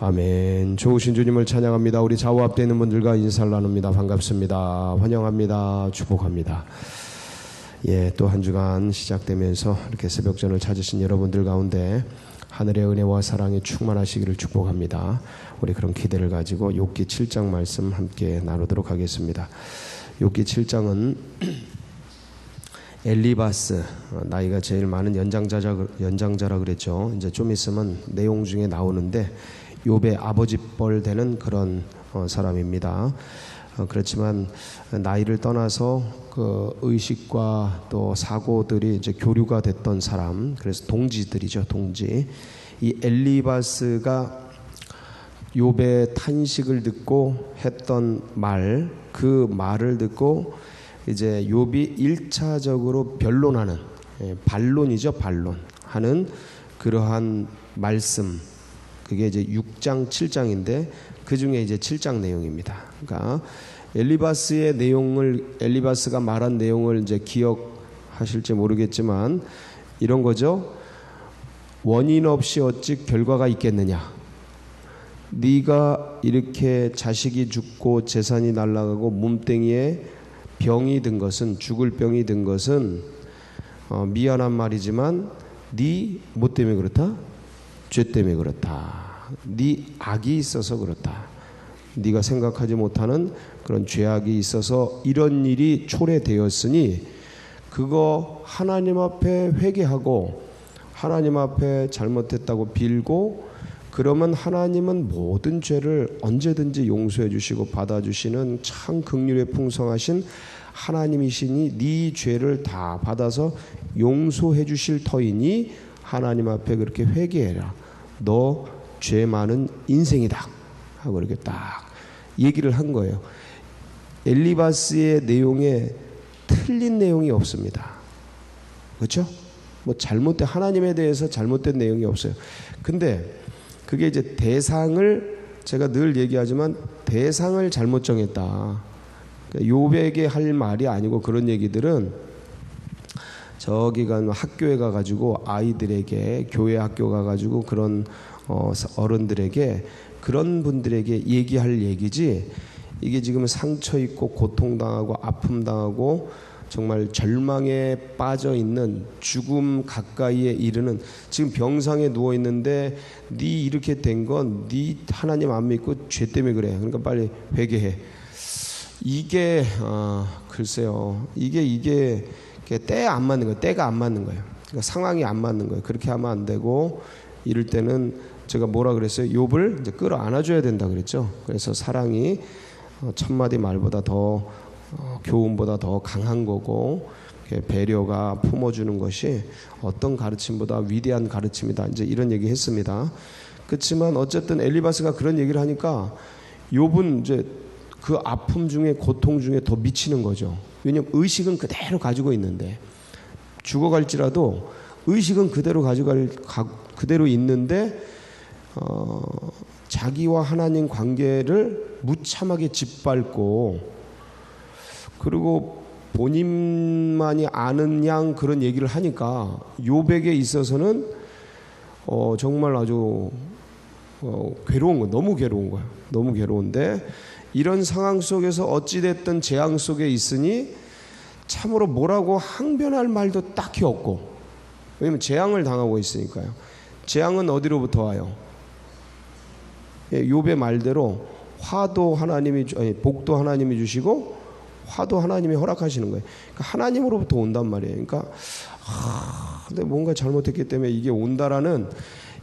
아멘. 좋으신 주님을 찬양합니다. 우리 좌우 앞에 있는 분들과 인사를 나눕니다. 반갑습니다. 환영합니다. 축복합니다. 또 한 주간 시작되면서 이렇게 새벽전을 찾으신 여러분들 가운데 하늘의 은혜와 사랑이 충만하시기를 축복합니다. 우리 그런 기대를 가지고 욥기 7장 말씀 함께 나누도록 하겠습니다. 욥기 7장은 엘리바스, 나이가 제일 많은 연장자라 그랬죠. 이제 좀 있으면 내용 중에 나오는데 욥의 아버지뻘 되는 그런 사람입니다. 그렇지만 나이를 떠나서 그 의식과 또 사고들이 이제 교류가 됐던 사람, 그래서 동지들이죠, 동지. 이 엘리바스가 욥의 탄식을 듣고 했던 말, 그 말을 듣고 이제 욥이 1차적으로 변론하는, 반론이죠, 반론 하는 그러한 말씀, 그게 이제 6장 7장인데 그 중에 이제 7장 내용입니다. 그러니까 엘리바스가 말한 내용을 이제 기억하실지 모르겠지만 이런 거죠. 원인 없이 어찌 결과가 있겠느냐. 네가 이렇게 자식이 죽고 재산이 날아가고 몸뚱이에 병이 든 것은, 죽을 병이 든 것은 미안한 말이지만 네 뭐 때문에 그렇다? 죄 때문에 그렇다. 네 악이 있어서 그렇다. 네가 생각하지 못하는 그런 죄악이 있어서 이런 일이 초래되었으니 그거 하나님 앞에 회개하고 하나님 앞에 잘못했다고 빌고 그러면 하나님은 모든 죄를 언제든지 용서해 주시고 받아주시는 참 긍휼에 풍성하신 하나님이시니 네 죄를 다 받아서 용서해 주실 터이니 하나님 앞에 그렇게 회개해라. 너 죄 많은 인생이다 하고 이렇게 딱 얘기를 한 거예요. 엘리바스의 내용에 틀린 내용이 없습니다. 그렇죠? 뭐 잘못된, 하나님에 대해서 잘못된 내용이 없어요. 근데 그게 이제 대상을, 제가 늘 얘기하지만 대상을 잘못 정했다. 욥에게 할 말이 아니고 그런 얘기들은 저기 가 학교에 가가지고 아이들에게, 교회 학교 가가지고 그런 어른들에게, 그런 분들에게 얘기할 얘기지, 이게 지금 상처 있고 고통당하고 아픔당하고 정말 절망에 빠져 있는, 죽음 가까이에 이르는, 지금 병상에 누워 있는데 네 이렇게 된 건 네 하나님 안 믿고 죄 때문에 그래. 그러니까 빨리 회개해. 이게 글쎄요. 이게 때에 안 맞는 거예요. 때가 안 맞는 거예요. 그러니까 상황이 안 맞는 거예요. 그렇게 하면 안 되고, 이럴 때는 제가 뭐라 그랬어요? 욥을 이제 끌어안아줘야 된다 그랬죠. 그래서 사랑이 천마디 말보다 더, 교훈보다 더 강한 거고, 배려가 품어주는 것이 어떤 가르침보다 위대한 가르침이다. 이제 이런 얘기 했습니다. 그렇지만 어쨌든 엘리바스가 그런 얘기를 하니까 욥은 이제 그 아픔 중에, 고통 중에 더 미치는 거죠. 왜냐하면 의식은 그대로 가지고 있는데, 죽어갈지라도 의식은 그대로 있는데 자기와 하나님 관계를 무참하게 짓밟고, 그리고 본인만이 아는 양 그런 얘기를 하니까 욥에게 있어서는 정말 아주 괴로운 거예요. 너무 괴로운 거예요. 너무 괴로운데, 이런 상황 속에서 어찌됐든 재앙 속에 있으니 참으로 뭐라고 항변할 말도 딱히 없고, 왜냐면 재앙을 당하고 있으니까요. 재앙은 어디로부터 와요? 욥의 말대로 화도 하나님이, 복도 하나님이 주시고 화도 하나님이 허락하시는 거예요. 그러니까 하나님으로부터 온단 말이에요. 그러니까 근데 뭔가 잘못했기 때문에 이게 온다라는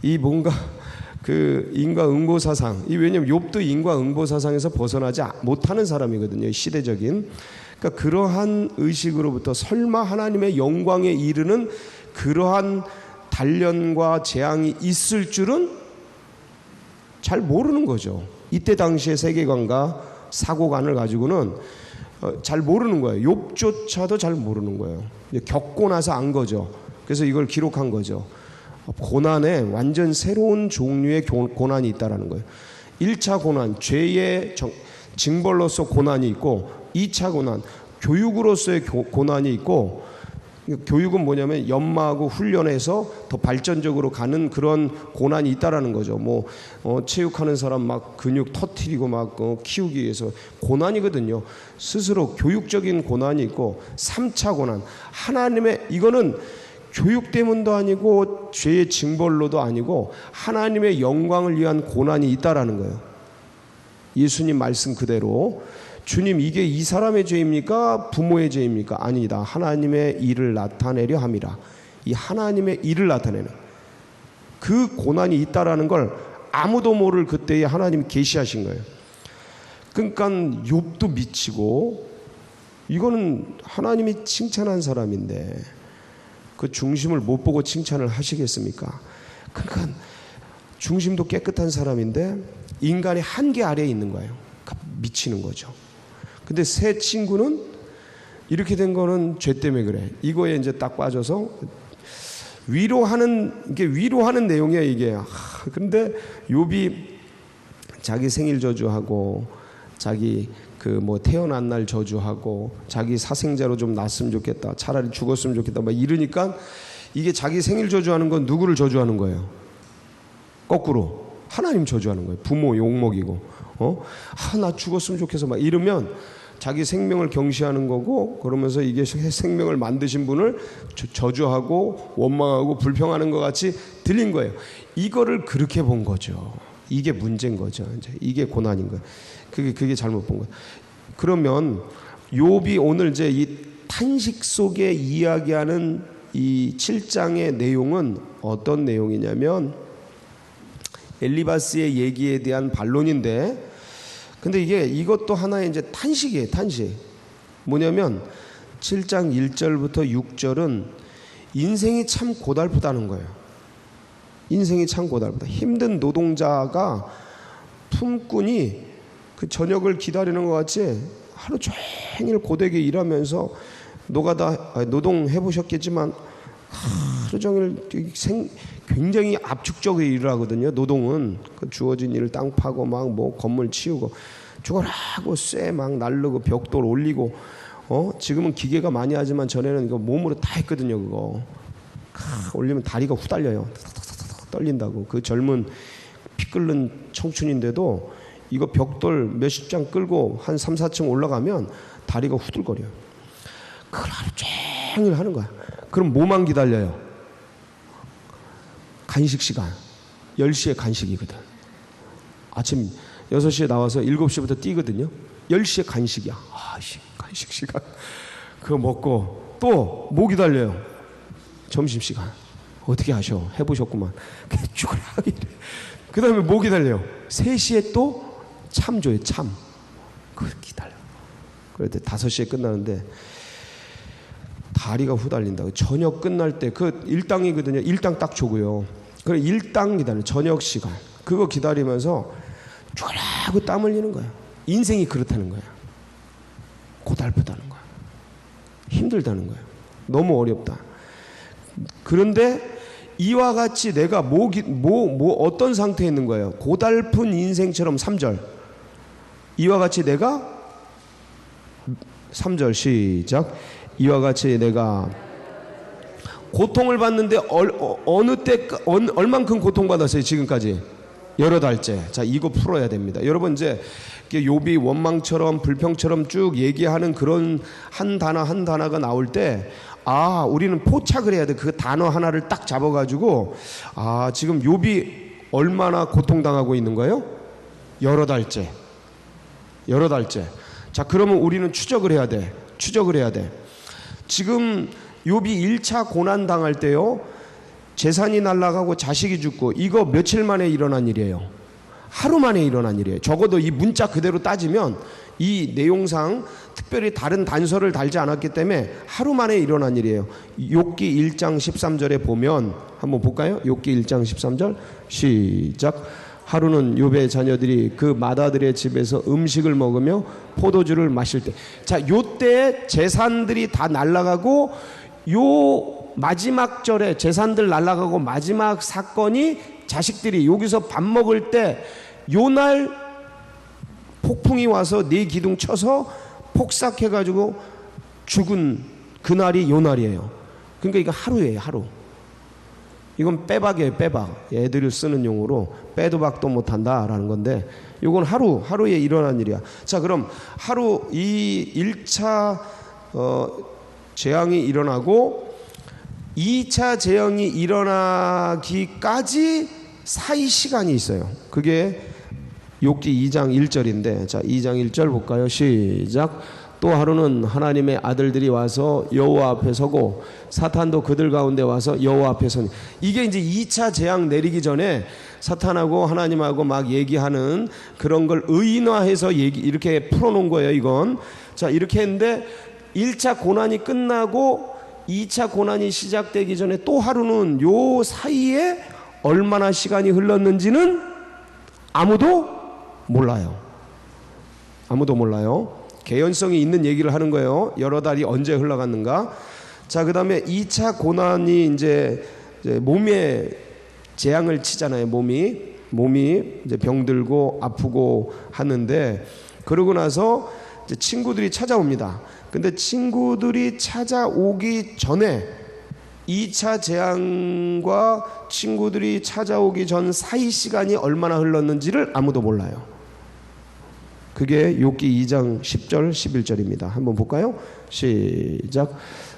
이 뭔가 그 인과응보사상, 왜냐면 욥도 인과응보사상에서 벗어나지 못하는 사람이거든요. 시대적인. 그러니까 그러한 의식으로부터 설마 하나님의 영광에 이르는 그러한 단련과 재앙이 있을 줄은 잘 모르는 거죠. 이때 당시의 세계관과 사고관을 가지고는 잘 모르는 거예요. 욥조차도 잘 모르는 거예요. 겪고 나서 안 거죠. 그래서 이걸 기록한 거죠. 고난에 완전 새로운 종류의 고난이 있다라는 거예요. 1차 고난, 죄의 징벌로서 고난이 있고, 2차 고난, 교육으로서의 고난이 있고, 교육은 뭐냐면 연마하고 훈련해서 더 발전적으로 가는 그런 고난이 있다라는 거죠. 체육하는 사람 막 근육 터트리고 막 키우기 위해서 고난이거든요. 스스로 교육적인 고난이 있고 3차 고난. 하나님의 이거는 교육 때문도 아니고 죄의 징벌로도 아니고 하나님의 영광을 위한 고난이 있다라는 거예요. 예수님 말씀 그대로 주님 이게 이 사람의 죄입니까? 부모의 죄입니까? 아니다. 하나님의 일을 나타내려 함이라. 이 하나님의 일을 나타내는 그 고난이 있다라는 걸 아무도 모를 그때에 하나님이 계시하신 거예요. 그러니까 욥도 미치고 이거는 하나님이 칭찬한 사람인데 그 중심을 못 보고 칭찬을 하시겠습니까? 그러니까 중심도 깨끗한 사람인데 인간의 한계 아래에 있는 거예요. 미치는 거죠. 근데 새 친구는 이렇게 된 거는 죄 때문에 그래. 이거에 이제 딱 빠져서 이게 위로하는 내용이야 이게. 근데 욥이 자기 생일 저주하고 자기 태어난 날 저주하고 자기 사생자로 좀 났으면 좋겠다. 차라리 죽었으면 좋겠다. 막 이러니까 이게 자기 생일 저주하는 건 누구를 저주하는 거예요? 거꾸로 하나님 저주하는 거예요. 부모 욕먹이고. 나 죽었으면 좋겠어. 막 이러면 자기 생명을 경시하는 거고, 그러면서 이게 생명을 만드신 분을 저주하고 원망하고 불평하는 것 같이 들린 거예요. 이거를 그렇게 본 거죠. 이게 문제인 거죠. 이제 이게 고난인 거예요. 그게 잘못 본 거예요. 그러면 욥이 오늘 이제 이 탄식 속에 이야기하는 이 7장의 내용은 어떤 내용이냐면 엘리바스의 얘기에 대한 반론인데, 근데 이것도 하나의 이제 탄식이에요. 탄식. 뭐냐면 7장 1절부터 6절은 인생이 참 고달프다는 거예요. 인생이 참 고달프다. 힘든 노동자가 품꾼이 그 저녁을 기다리는 것 같이 하루 종일 고되게 일하면서 노동해 보셨겠지만 하루 종일 굉장히 압축적으로 일을 하거든요. 노동은 주어진 일을 땅 파고 막 건물 치우고 죽어라고 쇠 막 날르고 벽돌 올리고 지금은 기계가 많이 하지만 전에는 이거 몸으로 다 했거든요. 그거 올리면 다리가 후달려요. 떨린다고. 그 젊은 피 끓는 청춘인데도 이거 벽돌 몇십 장 끌고 한 3, 4층 올라가면 다리가 후들거려요. 그걸 하루 종일 하는 거야. 그럼 뭐만 기다려요? 간식 시간. 10시에 간식이거든. 아침 6시에 나와서 7시부터 뛰거든요. 10시에 간식이야. 간식 시간. 그거 먹고 또 뭐 기다려요? 점심시간. 어떻게 하셔? 해보셨구만. 죽으라. 그 다음에 뭐 기다려요? 3시에 또 참 줘요. 참. 그걸 기다려. 그래도 5시에 끝나는데 다리가 후달린다고. 저녁 끝날 때 그 일당이거든요. 일당 딱 주고요. 그래 일당 기다려. 저녁 시간. 그거 기다리면서 죽으라고 땀 흘리는 거야. 인생이 그렇다는 거야. 고달프다는 거야. 힘들다는 거야. 너무 어렵다. 그런데 이와 같이 내가 어떤 상태에 있는 거예요? 고달픈 인생처럼 3절. 이와 같이 내가 3절 시작. 이와 같이 내가 고통을 받는데 어느 때 얼만큼 고통받았어요? 지금까지 여러 달째. 자, 이거 풀어야 됩니다. 여러분 이제 욥이 원망처럼 불평처럼 쭉 얘기하는 그런 한 단어 한 단어가 나올 때 우리는 포착을 해야 돼. 그 단어 하나를 딱 잡아가지고 지금 욥이 얼마나 고통당하고 있는 거예요? 여러 달째. 자, 그러면 우리는 추적을 해야 돼. 지금 욥이 1차 고난 당할 때요, 재산이 날아가고 자식이 죽고 이거 며칠 만에 일어난 일이에요. 하루 만에 일어난 일이에요. 적어도 이 문자 그대로 따지면 이 내용상 특별히 다른 단서를 달지 않았기 때문에 하루 만에 일어난 일이에요. 욥기 1장 13절에 보면 한번 볼까요? 욥기 1장 13절 시작. 하루는 욥의 자녀들이 그 맏아들의 집에서 음식을 먹으며 포도주를 마실 때. 자, 요때 재산들이 다 날아가고 요 마지막 절에 재산들 날아가고 마지막 사건이 자식들이 여기서 밥 먹을 때 요날 폭풍이 와서 네 기둥 쳐서 폭삭해가지고 죽은 그날이 요날이에요. 그러니까 이거 하루예요, 하루. 이건 빼박이에요, 빼박. 애들을 쓰는 용어로 빼도 박도 못한다라는 건데, 이건 하루에 일어난 일이야. 자, 그럼 하루 이 1차 재앙이 일어나고 2차 재앙이 일어나기까지 사이 시간이 있어요. 그게 욥기 2장 1절인데, 자, 2장 1절 볼까요? 시작. 또 하루는 하나님의 아들들이 와서 여호와 앞에 서고 사탄도 그들 가운데 와서 여호와 앞에 서니. 이게 이제 2차 재앙 내리기 전에 사탄하고 하나님하고 막 얘기하는 그런 걸 의인화해서 이렇게 풀어놓은 거예요, 이건. 자, 이렇게 했는데 1차 고난이 끝나고 2차 고난이 시작되기 전에 또 하루는 요 사이에 얼마나 시간이 흘렀는지는 아무도 몰라요. 아무도 몰라요. 개연성이 있는 얘기를 하는 거예요. 여러 달이 언제 흘러갔는가. 자, 그 다음에 2차 고난이 이제 몸에 재앙을 치잖아요. 몸이 이제 병들고 아프고 하는데, 그러고 나서 이제 친구들이 찾아옵니다. 근데 친구들이 찾아오기 전에 2차 재앙과 친구들이 찾아오기 전 사이 시간이 얼마나 흘렀는지를 아무도 몰라요. 그게 욥기 2장 10절 11절입니다. 한번 볼까요? 시작.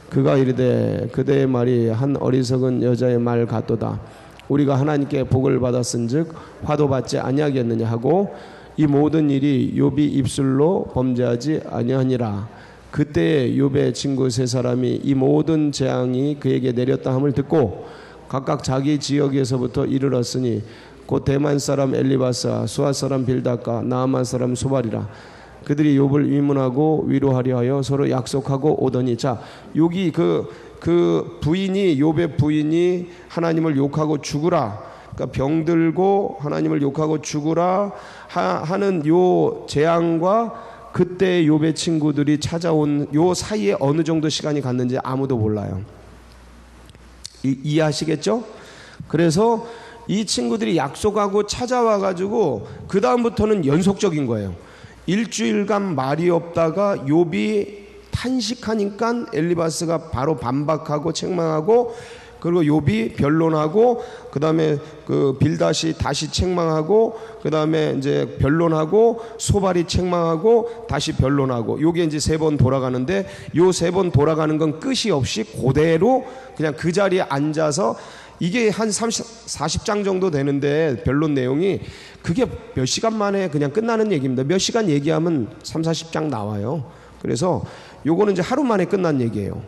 그가 이르되 그대의 말이 한 어리석은 여자의 말 같도다. 우리가 하나님께 복을 받았은즉 화도 받지 아니하겠느냐 하고 이 모든 일이 욥이 입술로 범죄하지 아니하니라. 그때에 욥의 친구 세 사람이 이 모든 재앙이 그에게 내렸다 함을 듣고 각각 자기 지역에서부터 이르렀으니 곧 대만 사람 엘리바스와 수아 사람 빌닷과 나아만 사람 소발이라. 그들이 욥을 위문하고 위로하려 하여 서로 약속하고 오더니. 자, 여기 그 부인이, 욥의 부인이 하나님을 욕하고 죽으라, 그러니까 병들고 하나님을 욕하고 죽으라 하는 요 재앙과 그때 욥의 친구들이 찾아온 요 사이에 어느 정도 시간이 갔는지 아무도 몰라요. 이해하시겠죠? 그래서 이 친구들이 약속하고 찾아와 가지고 그 다음부터는 연속적인 거예요. 일주일간 말이 없다가 욥이 탄식하니까 엘리바스가 바로 반박하고 책망하고, 그리고 욥이 변론하고, 그 다음에 그 빌닷이 다시 책망하고, 그 다음에 이제 변론하고, 소발이 책망하고, 다시 변론하고, 요게 이제 3번 돌아가는데, 요 3번 돌아가는 건 끝이 없이 그대로 그냥 그 자리에 앉아서, 이게 한 40장 정도 되는데 변론 내용이 그게 몇 시간 만에 그냥 끝나는 얘기입니다. 몇 시간 얘기하면 30-40장 나와요. 그래서 요거는 이제 하루 만에 끝난 얘기예요.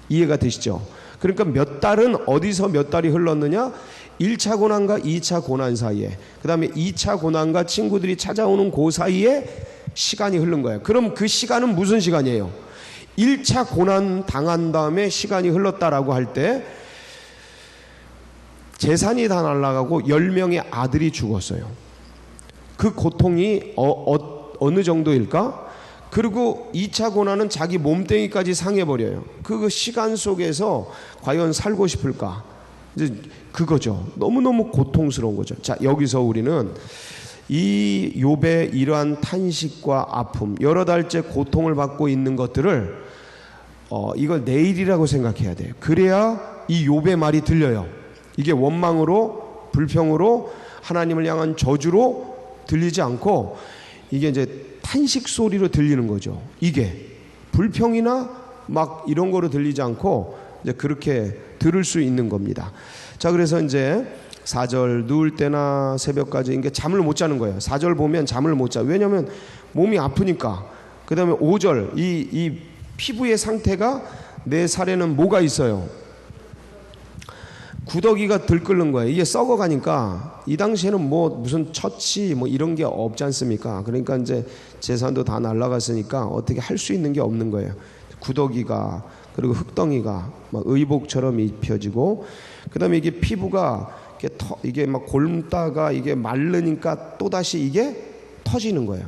이해가 되시죠? 그러니까 몇 달은 어디서 몇 달이 흘렀느냐? 1차 고난과 2차 고난 사이에, 그 다음에 2차 고난과 친구들이 찾아오는 그 사이에 시간이 흐른 거예요. 그럼 그 시간은 무슨 시간이에요? 1차 고난 당한 다음에 시간이 흘렀다라고 할 때 재산이 다 날아가고 10명의 아들이 죽었어요. 그 고통이 어느 정도일까? 그리고 2차 고난은 자기 몸뚱이까지 상해버려요. 그 시간 속에서 과연 살고 싶을까? 이제 그거죠. 너무너무 고통스러운 거죠. 자, 여기서 우리는 이 욥의 이러한 탄식과 아픔, 여러 달째 고통을 받고 있는 것들을 이걸 내일이라고 생각해야 돼요. 그래야 이 욥의 말이 들려요. 이게 원망으로, 불평으로, 하나님을 향한 저주로 들리지 않고 이게 이제 탄식 소리로 들리는 거죠. 이게 불평이나 막 이런 거로 들리지 않고 이제 그렇게 들을 수 있는 겁니다. 자, 그래서 이제 4절 누울 때나 새벽까지 이게 잠을 못 자는 거예요. 4절 보면 잠을 못 자. 왜냐하면 몸이 아프니까. 그 다음에 5절 이 피부의 상태가, 내 살에는 뭐가 있어요? 구더기가 들끓는 거예요. 이게 썩어가니까. 이 당시에는 뭐 무슨 처치 뭐 이런 게 없지 않습니까? 그러니까 이제 재산도 다 날아갔으니까 어떻게 할 수 있는 게 없는 거예요. 구더기가, 그리고 흙덩이가 막 의복처럼 입혀지고, 그 다음에 이게 피부가 이게 막 곪다가 이게 마르니까 또다시 이게 터지는 거예요.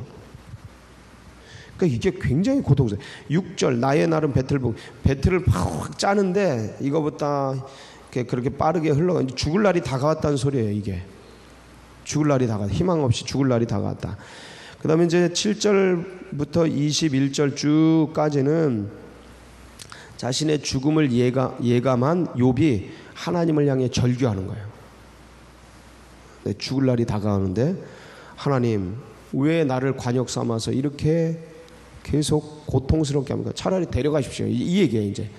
그러니까 이게 굉장히 고통스러워요. 6절 나의 날은 배틀을 팍 짜는데 이거보다 그렇게 빠르게 흘러가, 죽을 날이 다가왔다는 소리예요. 이게 죽을 날이 다가왔다, 희망 없이 죽을 날이 다가왔다. 그 다음에 이제 7절부터 21절 쭉까지는 자신의 죽음을 예감한 욥이 하나님을 향해 절규하는 거예요. 죽을 날이 다가오는데 하나님 왜 나를 관역 삼아서 이렇게 계속 고통스럽게 합니까? 차라리 데려가십시오. 이 얘기예요. 이제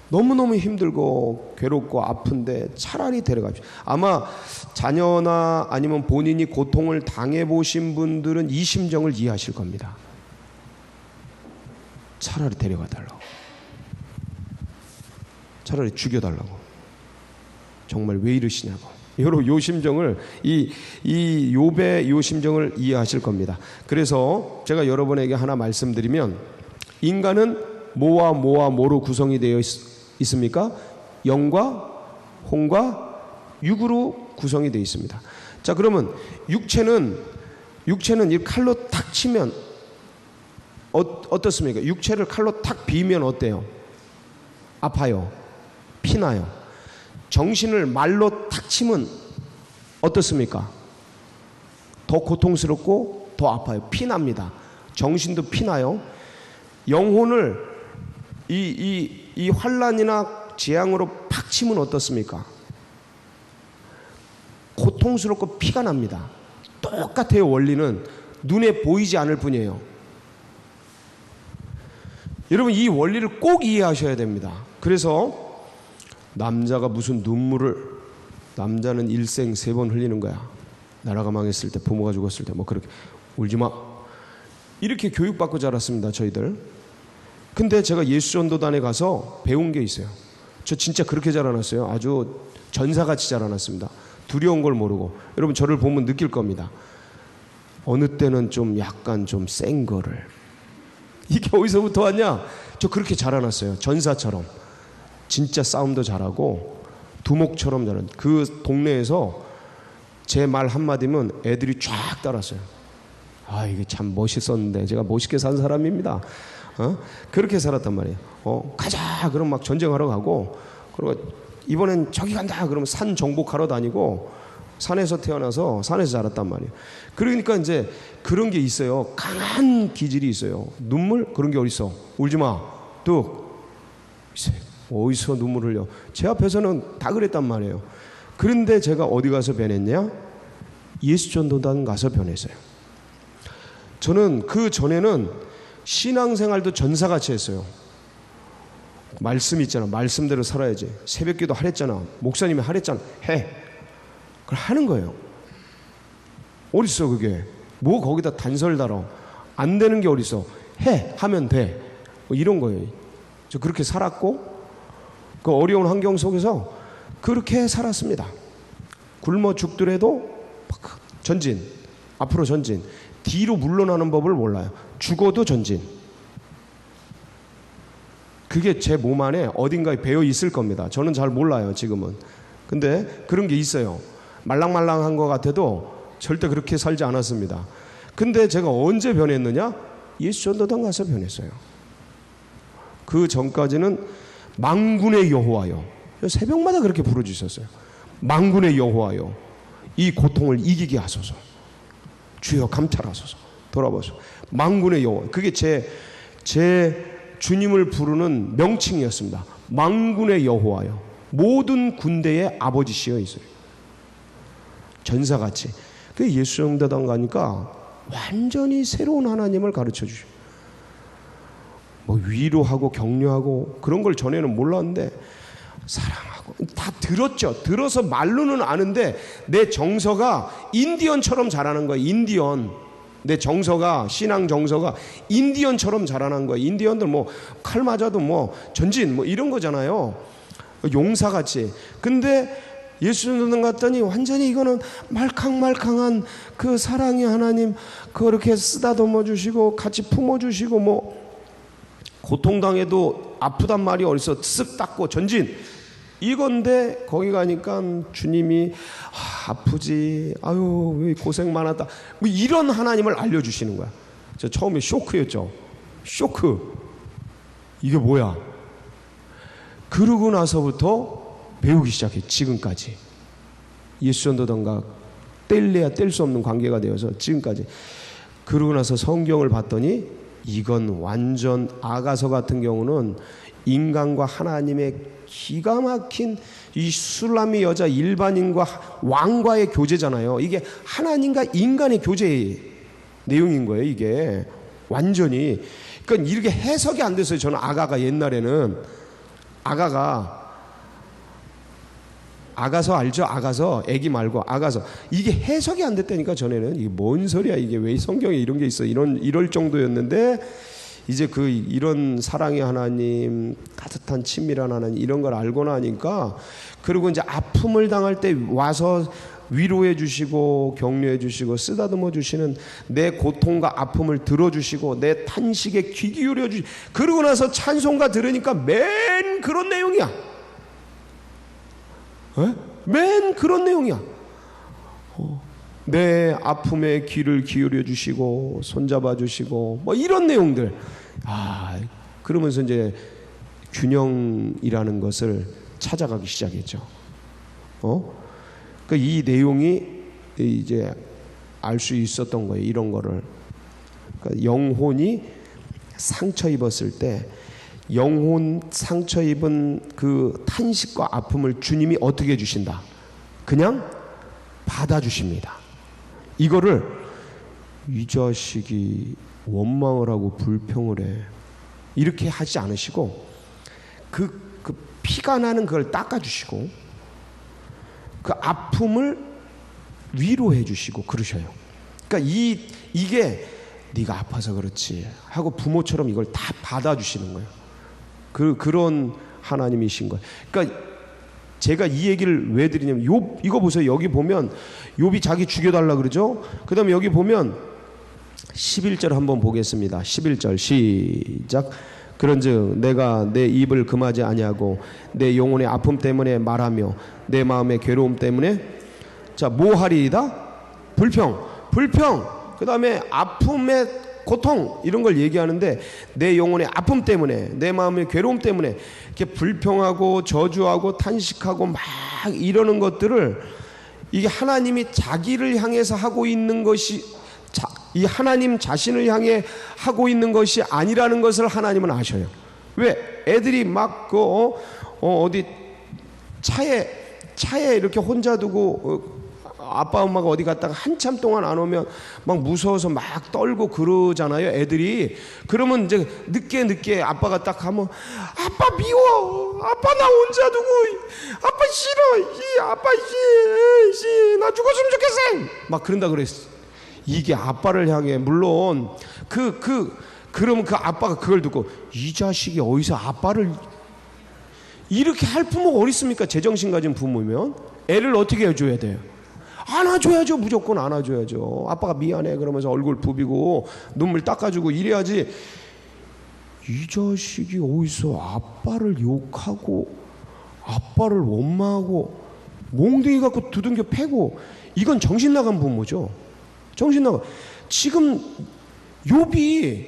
너무너무 힘들고 괴롭고 아픈데 차라리 데려가십시오. 아마 자녀나 아니면 본인이 고통을 당해보신 분들은 이 심정을 이해하실 겁니다. 차라리 데려가달라고, 차라리 죽여달라고, 정말 왜 이러시냐고. 여러분 요 심정을 이 욥의 요 심정을 이해하실 겁니다. 그래서 제가 여러분에게 하나 말씀드리면, 인간은 뭐와 뭐로 구성이 되어 있습니까? 영과 혼과 육으로 구성이 되어 있습니다. 자, 그러면 육체는 이 칼로 탁 치면 어떻습니까? 육체를 칼로 탁 비면 어때요? 아파요. 피나요. 정신을 말로 탁 치면 어떻습니까? 더 고통스럽고 더 아파요. 피납니다. 정신도 피나요. 영혼을 이 환난이나 재앙으로 팍 치면 어떻습니까? 고통스럽고 피가 납니다. 똑같아요. 원리는 눈에 보이지 않을 뿐이에요. 여러분 이 원리를 꼭 이해하셔야 됩니다. 그래서 남자가 무슨 눈물을, 남자는 일생 3번 흘리는 거야. 나라가 망했을 때, 부모가 죽었을 때, 뭐 그렇게 울지마, 이렇게 교육받고 자랐습니다. 저희들. 근데 제가 예수전도단에 가서 배운 게 있어요. 저 진짜 그렇게 자라났어요. 아주 전사같이 자라났습니다. 두려운 걸 모르고. 여러분 저를 보면 느낄 겁니다. 어느 때는 좀 약간 좀 센 거를. 이게 어디서부터 왔냐? 저 그렇게 자라났어요. 전사처럼. 진짜 싸움도 잘하고 두목처럼 자란. 그 동네에서 제 말 한마디면 애들이 쫙 따랐어요. 아, 이게 참 멋있었는데 제가 멋있게 산 사람입니다. 그렇게 살았단 말이에요. 가자 그럼 막 전쟁하러 가고, 그리고 이번엔 저기 간다 그러면 산 정복하러 다니고, 산에서 태어나서 산에서 자랐단 말이에요. 그러니까 이제 그런 게 있어요. 강한 기질이 있어요. 눈물 그런 게 어딨어. 울지마 뚝 있어요. 어디서 눈물 흘려. 제 앞에서는 다 그랬단 말이에요. 그런데 제가 어디 가서 변했냐? 예수전도단 가서 변했어요. 저는 그 전에는 신앙생활도 전사같이 했어요. 말씀 있잖아. 말씀대로 살아야지. 새벽기도 하랬잖아. 목사님이 하랬잖아. 해. 그걸 하는 거예요. 어딨어 그게. 뭐 거기다 단설 달아. 안 되는 게 어딨어. 해. 하면 돼. 뭐 이런 거예요. 저 그렇게 살았고, 그 어려운 환경 속에서 그렇게 살았습니다. 굶어 죽더라도 전진, 앞으로 전진, 뒤로 물러나는 법을 몰라요. 죽어도 전진. 그게 제 몸 안에 어딘가에 배어 있을 겁니다. 저는 잘 몰라요 지금은. 근데 그런 게 있어요. 말랑말랑한 것 같아도 절대 그렇게 살지 않았습니다. 근데 제가 언제 변했느냐? 예수전도단 가서 변했어요. 그 전까지는 만군의 여호와여, 새벽마다 그렇게 부르짖었어요. 만군의 여호와여, 이 고통을 이기게 하소서. 주여 감찰하소서. 돌아보소서. 만군의 여호와. 그게 제 주님을 부르는 명칭이었습니다. 만군의 여호와여, 모든 군대의 아버지시여 있어요. 전사같이. 그 예수전도단 가니까 완전히 새로운 하나님을 가르쳐 주셔. 뭐 위로하고 격려하고 그런 걸 전에는 몰랐는데, 사랑하고 다 들었죠. 들어서 말로는 아는데 내 정서가 인디언처럼 자라는 거예요. 인디언. 내 정서가, 신앙 정서가 인디언처럼 자라난 거예요. 인디언들 뭐 칼 맞아도 뭐 전진 뭐 이런 거잖아요. 용사같이. 근데 예수님 갔더니 완전히 이거는 말캉말캉한 그 사랑의 하나님, 그렇게 쓰다듬어 주시고 같이 품어 주시고, 뭐 고통당해도 아프단 말이 어디서 쓱 닦고 전진, 이건데 거기 가니까 주님이 아프지, 아유 왜 고생 많았다, 뭐 이런 하나님을 알려주시는 거야. 저 처음에 쇼크였죠. 쇼크. 이게 뭐야? 그러고 나서부터 배우기 시작해. 지금까지 예수전도단과 뗄래야 뗄 수 없는 관계가 되어서 지금까지. 그러고 나서 성경을 봤더니 이건 완전, 아가서 같은 경우는 인간과 하나님의 기가 막힌 이 술람이 여자 일반인과 왕과의 교제잖아요. 이게 하나님과 인간의 교제의 내용인 거예요. 이게 완전히. 그러니까 이렇게 해석이 안 됐어요. 저는 아가가 옛날에는 아가서 알죠? 아가서 애기 말고 아가서 이게 해석이 안 됐다니까. 전에는 이게 뭔 소리야 이게 왜 성경에 이런 게 있어 이럴 정도였는데 이제 이런 사랑의 하나님, 따뜻한 친밀한 하나님 이런 걸 알고 나니까 그리고 이제 아픔을 당할 때 와서 위로해 주시고 격려해 주시고 쓰다듬어 주시는 내 고통과 아픔을 들어주시고 내 탄식에 귀 기울여 주시. 그러고 나서 찬송가 들으니까 맨 그런 내용이야. 맨 그런 내용이야. 내 아픔에 귀를 기울여 주시고 손잡아 주시고 뭐 이런 내용들. 그러면서 이제 균형이라는 것을 찾아가기 시작했죠. 그러니까 이 내용이 이제 알 수 있었던 거예요. 이런 거를. 그러니까 영혼이 상처 입었을 때 영혼 상처 입은 그 탄식과 아픔을 주님이 어떻게 해주신다? 그냥 받아주십니다. 이거를 이 자식이 원망을 하고 불평을 해 이렇게 하지 않으시고 그 피가 나는 그걸 닦아주시고 그 아픔을 위로해 주시고 그러셔요. 그러니까 이게 네가 아파서 그렇지 하고 부모처럼 이걸 다 받아주시는 거예요. 그런 하나님이신 거예요. 그러니까 제가 이 얘기를 왜 드리냐면 이거 보세요. 여기 보면 욥이 자기 죽여달라 그러죠. 그 다음에 여기 보면 11절 한번 보겠습니다. 11절 시작. 그런즉 내가 내 입을 금하지 아니하고 내 영혼의 아픔 때문에 말하며 내 마음의 괴로움 때문에 뭐 하리이다? 불평 그 다음에 아픔의 고통 이런 걸 얘기하는데 내 영혼의 아픔 때문에 내 마음의 괴로움 때문에 이렇게 불평하고 저주하고 탄식하고 막 이러는 것들을 이게 하나님이 자기를 향해서 하고 있는 것이 이 하나님 자신을 향해 하고 있는 것이 아니라는 것을 하나님은 아셔요. 왜? 애들이 막 어디 차에 이렇게 혼자 두고 아빠 엄마가 어디 갔다가 한참 동안 안 오면 막 무서워서 막 떨고 그러잖아요. 애들이. 그러면 이제 늦게 아빠가 딱 가면 아빠 미워. 아빠 나 혼자 두고 아빠 싫어. 아빠 나 죽었으면 좋겠어. 막 그런다 그랬어. 이게 아빠를 향해 물론 그러면 그 아빠가 그걸 듣고 이 자식이 어디서 아빠를 이렇게 할 부모가 어디 있습니까? 제정신 가진 부모면 애를 어떻게 해줘야 돼요? 안아줘야죠. 무조건 안아줘야죠. 아빠가 미안해 그러면서 얼굴 부비고 눈물 닦아주고 이래야지. 이 자식이 어디서 아빠를 욕하고 아빠를 원망하고 몽둥이 갖고 두둥겨 패고 이건 정신 나간 부모죠. 정신 나가. 지금 욥이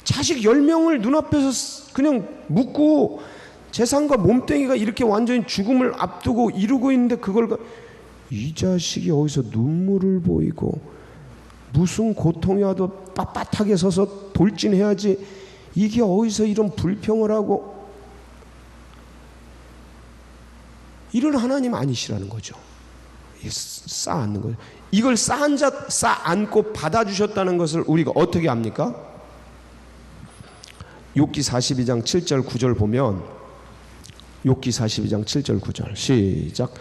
자식 10명을 눈앞에서 그냥 묻고 재산과 몸뚱이가 이렇게 완전히 죽음을 앞두고 이루고 있는데 그걸 이 자식이 어디서 눈물을 보이고 무슨 고통이 와도 빳빳하게 서서 돌진해야지 이게 어디서 이런 불평을 하고 이런 하나님 아니시라는 거죠. 쌓아안는 거예요. 이걸 쌓아안고 받아주셨다는 것을 우리가 어떻게 압니까? 욥기 42장 7절 9절 보면 욥기 42장 7절 9절 시작.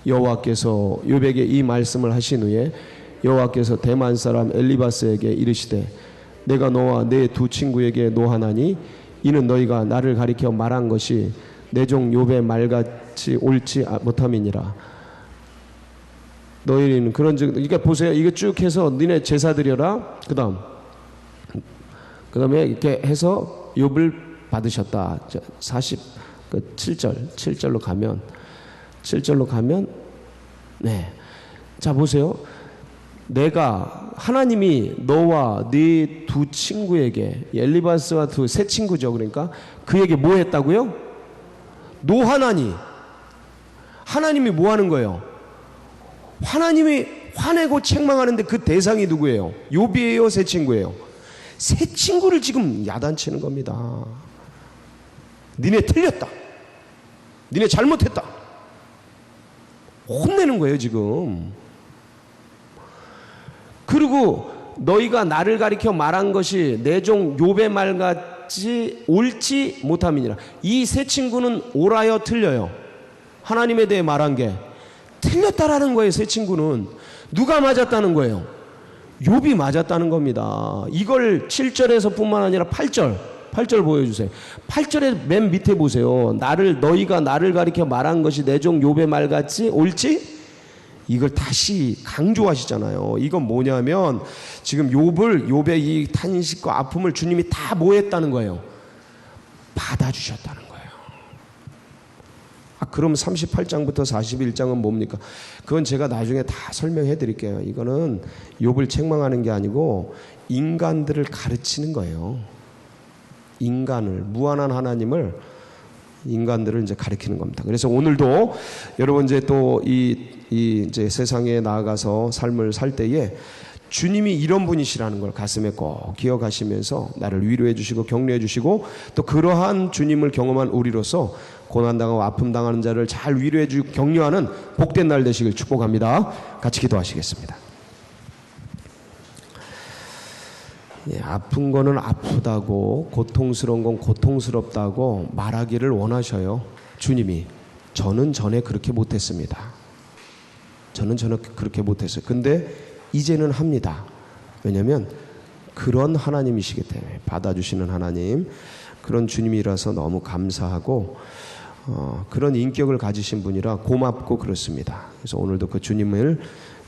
여호와께서 욥에게 이 말씀을 하신 후에 여호와께서 대만 사람 엘리바스에게 이르시되 내가 너와 내 두 친구에게 노하나니 이는 너희가 나를 가리켜 말한 것이 내 종 욥의 말같이 옳지 못함이니라. 너희는 그런즉 그러니까 보세요. 이거 쭉 해서 너네 제사 드려라. 그다음에 이렇게 해서 욥을 받으셨다. 7절로 가면 네. 자 보세요. 하나님이 너와 네 두 친구에게 엘리바스와 세 친구죠. 그러니까 그에게 뭐 했다고요? 노하나니. 하나님이 뭐 하는 거예요? 하나님이 화내고 책망하는데 그 대상이 누구예요? 욥이에요? 세 친구예요? 세 친구를 지금 야단치는 겁니다. 니네 틀렸다. 니네 잘못했다. 혼내는 거예요, 지금. 그리고 너희가 나를 가리켜 말한 것이 내 종 욥의 말 같이 옳지 못함이니라. 이 세 친구는 옳아요, 틀려요? 하나님에 대해 말한 게 틀렸다라는 거예요. 세 친구는 누가 맞았다는 거예요? 욥이 맞았다는 겁니다. 이걸 7절에서 뿐만 아니라 8절 보여주세요. 8절의 맨 밑에 보세요. 너희가 나를 가리켜 말한 것이 내 종 욥의 말 같이 옳지? 이걸 다시 강조하시잖아요. 이건 뭐냐면 지금 욥의 이 탄식과 아픔을 주님이 다 뭐 했다는 거예요? 받아주셨다는 거예요. 그럼 38장부터 41장은 뭡니까? 그건 제가 나중에 다 설명해 드릴게요. 이거는 욥을 책망하는 게 아니고 인간들을 가르치는 거예요. 인간을, 무한한 하나님을, 인간들을 이제 가르치는 겁니다. 그래서 오늘도 여러분 이제 또 이제 세상에 나아가서 삶을 살 때에 주님이 이런 분이시라는 걸 가슴에 꼭 기억하시면서 나를 위로해 주시고 격려해 주시고 또 그러한 주님을 경험한 우리로서 고난당하고 아픔당하는 자를 잘 위로해 주고 격려하는 복된 날 되시길 축복합니다. 같이 기도하시겠습니다. 아픈 거는 아프다고, 고통스러운 건 고통스럽다고 말하기를 원하셔요. 주님이. 저는 전에 그렇게 못했습니다. 저는 그렇게 못했어요. 근데 이제는 합니다. 왜냐하면 그런 하나님이시기 때문에, 받아주시는 하나님, 그런 주님이라서 너무 감사하고 그런 인격을 가지신 분이라 고맙고 그렇습니다. 그래서 오늘도 그 주님을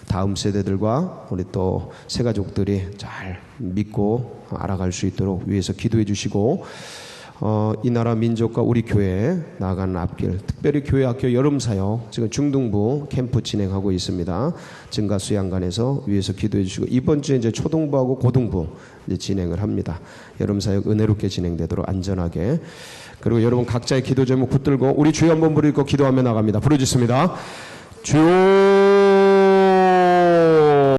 다음 세대들과 우리 또 새가족들이 잘 믿고 알아갈 수 있도록 위해서 기도해 주시고 이 나라 민족과 우리 교회에 나아가는 앞길, 특별히 교회 학교 여름사역 지금 중등부 캠프 진행하고 있습니다. 증가 수양관에서 위해서 기도해 주시고 이번 주에 이제 초등부하고 고등부 이제 진행을 합니다. 여름사역 은혜롭게 진행되도록 안전하게. 그리고 여러분 각자의 기도 제목 붙들고 우리 주여 한번 부르고 기도하며 나갑니다. 부르짖습니다. 주여